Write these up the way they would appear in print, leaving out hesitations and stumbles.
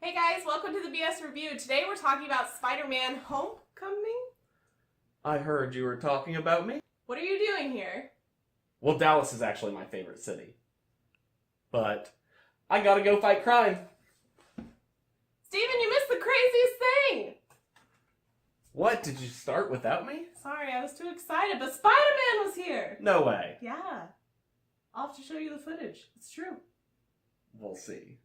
Hey guys, welcome to the BS Review. Today we're talking about Spider-Man Homecoming. I heard you were talking about me. What are you doing here? Well, Dallas is actually my favorite city. But I gotta go fight crime. Steven, you missed the craziest thing! What? Did you start without me? Sorry, I was too excited, but Spider-Man was here! No way. Yeah. I'll have to show you the footage. It's true. We'll see.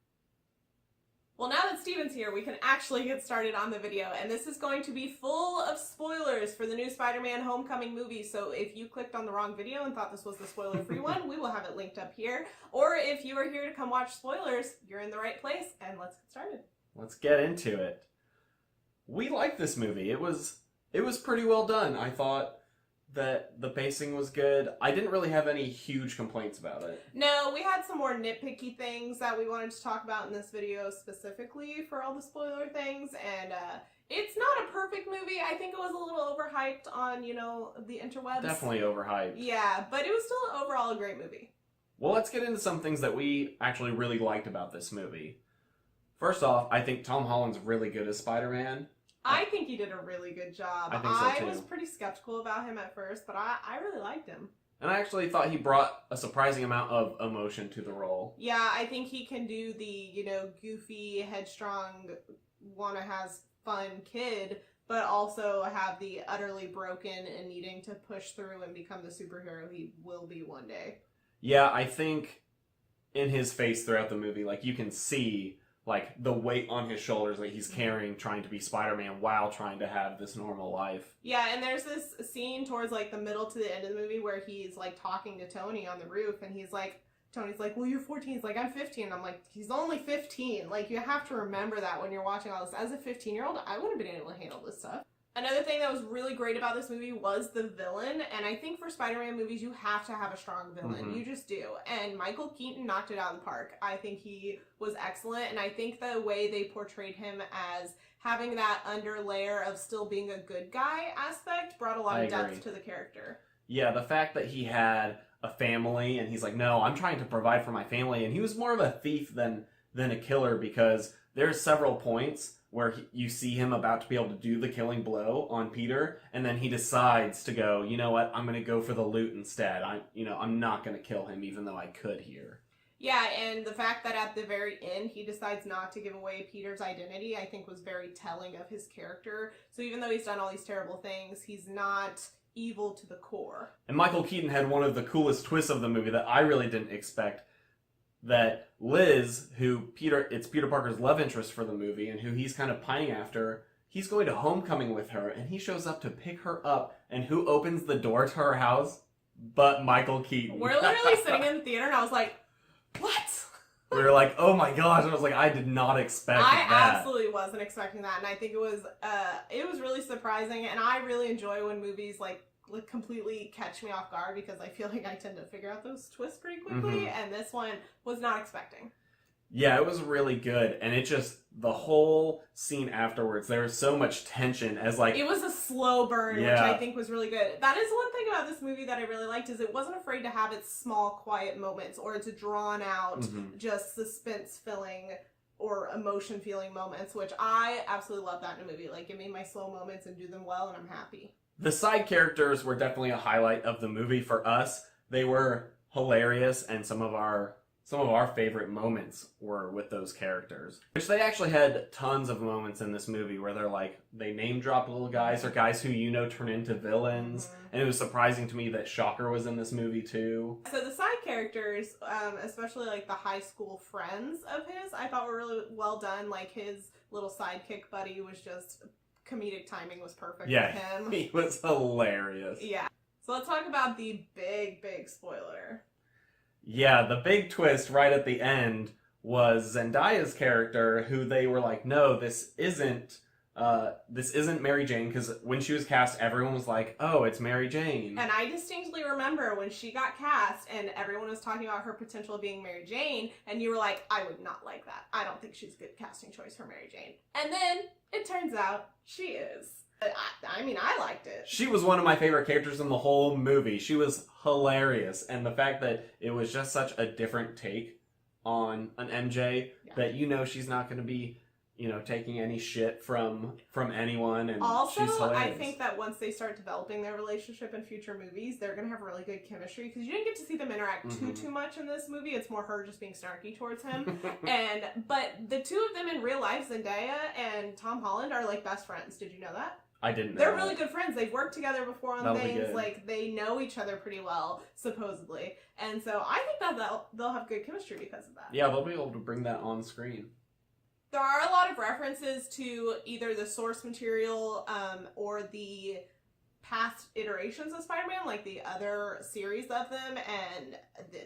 Well, now that Steven's here, we can actually get started on the video, and this is going to be full of spoilers for the new Spider-Man Homecoming movie, so if you clicked on the wrong video and thought this was the spoiler-free one, we will have it linked up here. Or if you are here to come watch spoilers, you're in the right place, and let's get started. Let's get into it. We liked this movie. It was pretty well done. I thought that the pacing was good. I didn't really have any huge complaints about it. No, we had some more nitpicky things that we wanted to talk about in this video specifically for all the spoiler things, and it's not a perfect movie. I think it was a little overhyped on, the interwebs. Definitely overhyped. Yeah, but it was still overall a great movie. Well, let's get into some things that we actually really liked about this movie. First off, I think Tom Holland's really good as Spider-Man. I think he did a really good job. I think so too. I was pretty skeptical about him at first, but I really liked him. And I actually thought he brought a surprising amount of emotion to the role. Yeah, I think he can do the, goofy, headstrong, has fun kid, but also have the utterly broken and needing to push through and become the superhero he will be one day. Yeah, I think in his face throughout the movie, you can see the weight on his shoulders that he's carrying trying to be Spider-Man while trying to have this normal life. Yeah, and there's this scene towards the middle to the end of the movie where he's talking to Tony on the roof, and Tony's like, well, you're 14. He's like, I'm 15. And I'm like, he's only 15. You have to remember that when you're watching all this. As a 15-year-old, I wouldn't have been able to handle this stuff. Another thing that was really great about this movie was the villain, and I think for Spider-Man movies, you have to have a strong villain. Mm-hmm. You just do. And Michael Keaton knocked it out of the park. I think he was excellent, and I think the way they portrayed him as having that under layer of still being a good guy aspect brought a lot of depth to the character. Yeah, the fact that he had a family, and he's like, no, I'm trying to provide for my family, and he was more of a thief than a killer, because there's several points where you see him about to be able to do the killing blow on Peter, and then he decides to go, you know what, I'm going to go for the loot instead. I'm not going to kill him, even though I could here. Yeah, and the fact that at the very end he decides not to give away Peter's identity, I think was very telling of his character. So even though he's done all these terrible things, he's not evil to the core. And Michael Keaton had one of the coolest twists of the movie that I really didn't expect. That Liz, it's Peter Parker's love interest for the movie and who he's kind of pining after, he's going to homecoming with her, and he shows up to pick her up, and who opens the door to her house but Michael Keaton? We're literally sitting in the theater, and I was like, what? We were like, oh my gosh. I was like, I did not expect that. I absolutely wasn't expecting that, and I think it was really surprising, and I really enjoy when movies completely catch me off guard, because I feel like I tend to figure out those twists pretty quickly, and this one was not expecting. Yeah, it was really good, and the whole scene afterwards, there was so much tension as it was a slow burn, which I think was really good. That is one thing about this movie that I really liked, is it wasn't afraid to have its small, quiet moments, or its drawn out, just suspense-filling or emotion-feeling moments, which I absolutely love that in a movie. Give me my slow moments and do them well, and I'm happy. The side characters were definitely a highlight of the movie for us. They were hilarious, and some of our favorite moments were with those characters. Which they actually had tons of moments in this movie where they name drop little guys, or guys who turn into villains. And it was surprising to me that Shocker was in this movie too. So the side characters, especially the high school friends of his, I thought were really well done. His little sidekick buddy was just... comedic timing was perfect with him. He was hilarious. Yeah. So let's talk about the big spoiler. Yeah, the big twist right at the end was Zendaya's character, who they were like, no, this isn't Mary Jane, because when she was cast, everyone was like, oh, it's Mary Jane. And I distinctly remember when she got cast and everyone was talking about her potential of being Mary Jane, and you were like, I would not like that. I don't think she's a good casting choice for Mary Jane. And then it turns out she is. I liked it. She was one of my favorite characters in the whole movie. She was hilarious, and the fact that it was just such a different take on an MJ, that she's not going to be taking any shit from anyone, and also, she's hilarious. I think that once they start developing their relationship in future movies, they're gonna have really good chemistry, because you didn't get to see them interact too much in this movie. It's more her just being snarky towards him. But the two of them in real life, Zendaya and Tom Holland, are like best friends. Did you know that? I didn't know They're that. really good friends. They've worked together before on That'll be things. good. Like, they know each other pretty well, supposedly. And so I think that they'll have good chemistry because of that. Yeah, they'll be able to bring that on screen. There are a lot of references to either the source material or the past iterations of Spider-Man, like the other series of them, and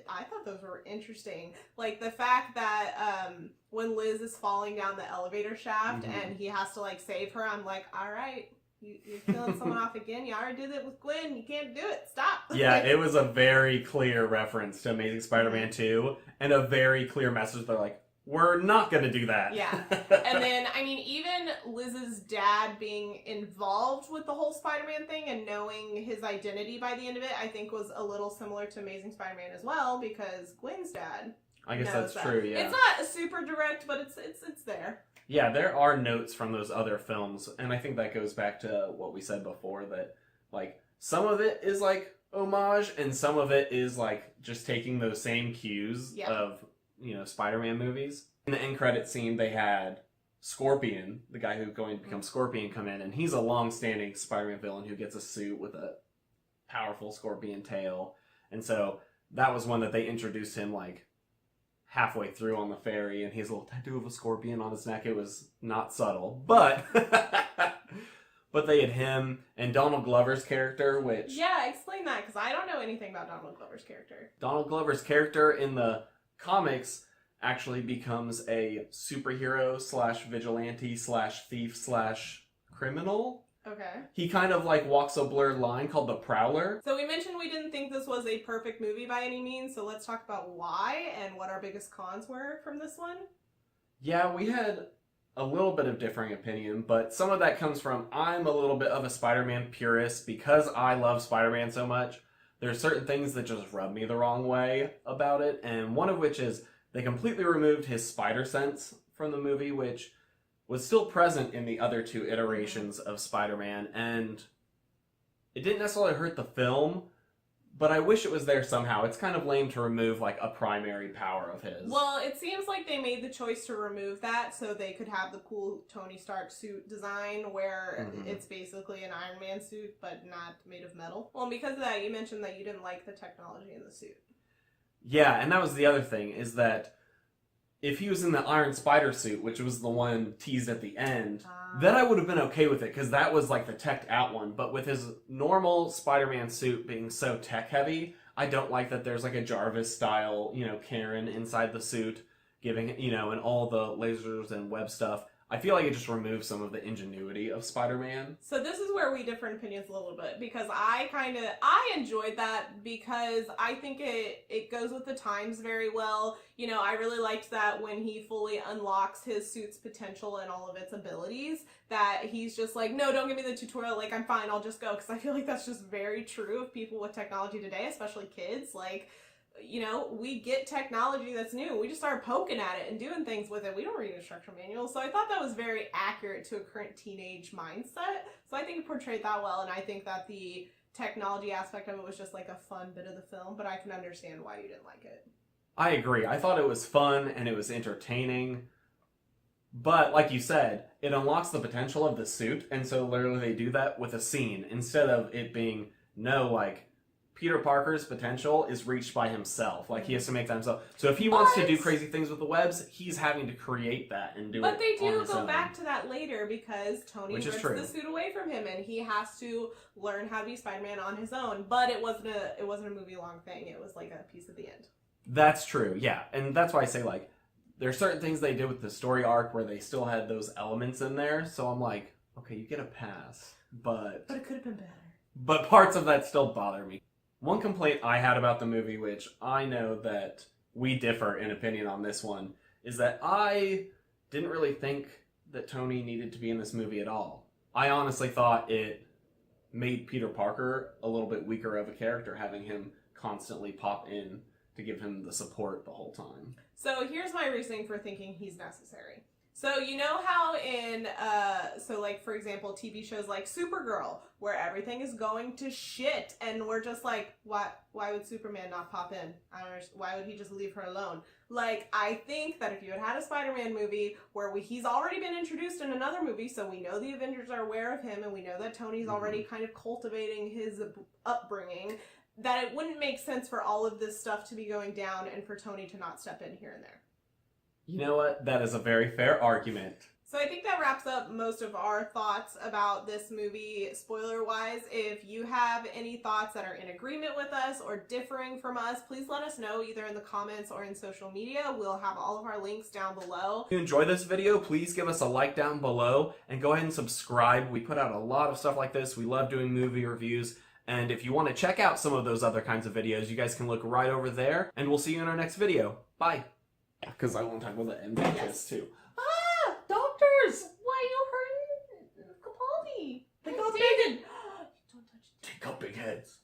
I thought those were interesting. Like the fact that when Liz is falling down the elevator shaft and he has to like save her, I'm like, all right, you're killing someone off again. You already did it with Gwen. You can't do it. Stop. Yeah, it was a very clear reference to Amazing Spider-Man 2, and a very clear message. They're like, we're not going to do that. Yeah. And then, I mean, even Liz's dad being involved with the whole Spider-Man thing and knowing his identity by the end of it, I think was a little similar to Amazing Spider-Man as well, because Gwen's dad I guess knows that's that. true, yeah. It's not super direct, but it's there. Yeah, there are notes from those other films, and I think that goes back to what we said before, that, like, some of it is, like, homage, and some of it is, like, just taking those same cues of, Spider-Man movies. In the end credit scene, they had Scorpion, the guy who's going to become Scorpion, come in, and he's a long-standing Spider-Man villain who gets a suit with a powerful scorpion tail, and so that was one that they introduced him, like, halfway through on the ferry, and he has a little tattoo of a scorpion on his neck. It was not subtle, but but they had him and Donald Glover's character, which... Yeah, explain that, because I don't know anything about Donald Glover's character. Donald Glover's character in the comics actually becomes a superhero / vigilante / thief / criminal. Okay. He kind of like walks a blurred line called the Prowler. So we mentioned we didn't think this was a perfect movie by any means, so let's talk about why and what our biggest cons were from this one. Yeah, we had a little bit of differing opinion, but some of that comes from I'm a little bit of a Spider-Man purist because I love Spider-Man so much. There's certain things that just rub me the wrong way about it, and one of which is they completely removed his spider sense from the movie, which was still present in the other two iterations of Spider-Man, and it didn't necessarily hurt the film, but I wish it was there somehow. It's kind of lame to remove, like, a primary power of his. Well, it seems like they made the choice to remove that so they could have the cool Tony Stark suit design where it's basically an Iron Man suit, but not made of metal. Well, and because of that, you mentioned that you didn't like the technology in the suit. Yeah, and that was the other thing, is that if he was in the Iron Spider suit, which was the one teased at the end, then I would have been okay with it, because that was like the teched out one. But with his normal Spider-Man suit being so tech heavy, I don't like that there's like a Jarvis style, Karen inside the suit, giving, and all the lasers and web stuff. I feel like it just removes some of the ingenuity of Spider-Man. So this is where we differ in opinions a little bit, because I enjoyed that because I think it goes with the times very well. I really liked that when he fully unlocks his suit's potential and all of its abilities, that he's just like, no, don't give me the tutorial, like, I'm fine, I'll just go, because I feel like that's just very true of people with technology today, especially kids. Like, we get technology that's new. We just start poking at it and doing things with it. We don't read instruction manuals. So I thought that was very accurate to a current teenage mindset. So I think it portrayed that well, and I think that the technology aspect of it was just like a fun bit of the film, but I can understand why you didn't like it. I agree. I thought it was fun and it was entertaining. But like you said, it unlocks the potential of the suit, and so literally they do that with a scene instead of it being, Peter Parker's potential is reached by himself. Like, he has to make that himself. So if he wants to do crazy things with the webs, he's having to create that and do it on his own. But they do go back to that later, because Tony rips the suit away from him, and he has to learn how to be Spider-Man on his own. But it wasn't a movie-long thing. It was like a piece at the end. That's true, yeah. And that's why I say, like, there's certain things they did with the story arc where they still had those elements in there. So I'm like, okay, you get a pass. But it could have been better. But parts of that still bother me. One complaint I had about the movie, which I know that we differ in opinion on this one, is that I didn't really think that Tony needed to be in this movie at all. I honestly thought it made Peter Parker a little bit weaker of a character, having him constantly pop in to give him the support the whole time. So here's my reasoning for thinking he's necessary. So you know how in so like for example TV shows like Supergirl where everything is going to shit and we're just like why would Superman not pop in? I don't understand. Why would he just leave her alone? Like I think that if you had a Spider-Man movie where he's already been introduced in another movie, so we know the Avengers are aware of him and we know that Tony's already kind of cultivating his upbringing, that it wouldn't make sense for all of this stuff to be going down and for Tony to not step in here and there. You know what? That is a very fair argument. So I think that wraps up most of our thoughts about this movie, spoiler-wise. If you have any thoughts that are in agreement with us or differing from us, please let us know either in the comments or in social media. We'll have all of our links down below. If you enjoyed this video, please give us a like down below and go ahead and subscribe. We put out a lot of stuff like this. We love doing movie reviews. And if you want to check out some of those other kinds of videos, you guys can look right over there. And we'll see you in our next video. Bye. Because I want to talk about the MVS too. Ah! Doctors! Why you hurting Capaldi? They got big. Don't touch it. Take up big heads.